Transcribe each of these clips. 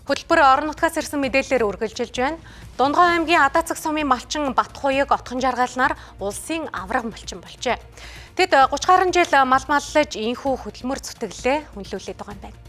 Хөтөлбөр орон нутгаас ирсэн мэдээлэлээр үргэлжилж байна. Дундгой аймгийн Адаа-цэг сумын малчин Батхуйг отхон жаргалнаар улсын авраг малчин болжээ. Тэд 30 гаруй жил мал маллаж ийхүү хөдөлмөр зүтгэлээ үнэлүүлээд байгаа юм байна.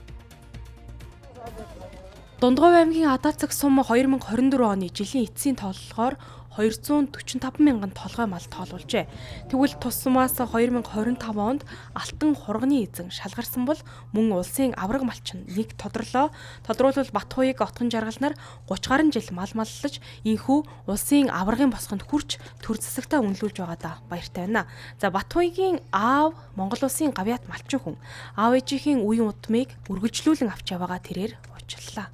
Дундгой аймгийн Адаа-цэг сум 2024 оны жилийн эцсийн тооллогоор 245 мянган толгой мал тоолуулжээ. Тэгвэл тус сумаас 2025 онд алтан хурганы эзэн шалгарсан бол мөн улсын авраг малчин нэг тодорлоо. Тодруулбал Батхуйг отхон жаргалнаар 30 гаруй жил мал маллаж ийхүү улсын аврагын босгонд хүрч төр засагтаа үнэлүүлж байгаадаа баяртай байна. За Батхуйгийн аав Монгол улсын гавьяат малчин хүн. Аав ээжийн үеийн удмыг үргэлжлүүлэн авч яваагаа тэрээр уучлалаа.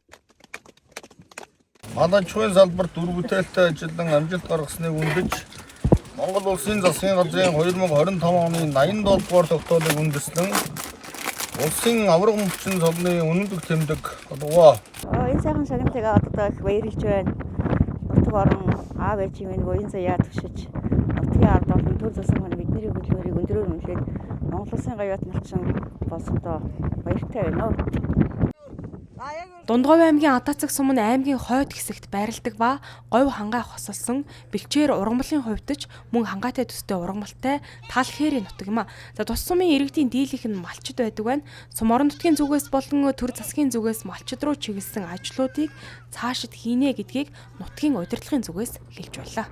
Малчгийн салбарт дүр бүтээлтэй ажиллан амжилт гаргасныг үнэлж Монгол Улсын засгийн газрын 2025 оны 87 дугаар тогтоолыг үндэслэн улсын авраг малчин цолны үнэлэг тэмдэг олгоо. Энэ сайхан шагналтыг аваад их баярлж байна. Нутаг орон аав ээжийн минь буян заяа төвшиж нутгийн ард олон төр засаг маань бидний хөдөлмөрийг өндрөөр үнэлээд Монгол Улсын гавьяат малчин болсондоо баяртай байна. Дундгой аймгийн Адаа-цэг сум нь аймгийн хойд хэсэгт байрладаг ба говь хангаа хосолсон бэлчээр ургамлын хувьд ч мөн хангаатай төстэй ургамалтай тал хээрийн нутаг юм а. За тус сумын иргэдийн дийлэнх нь малчид байдаг байна. Сум орон нутгийн зүгээс болон төр засгийн зүгээс малчид руу чиглэсэн ажлуудыг цаашид хийнэ гэдгийг нутгийн удирдлагын зүгээс хэлж байлаа.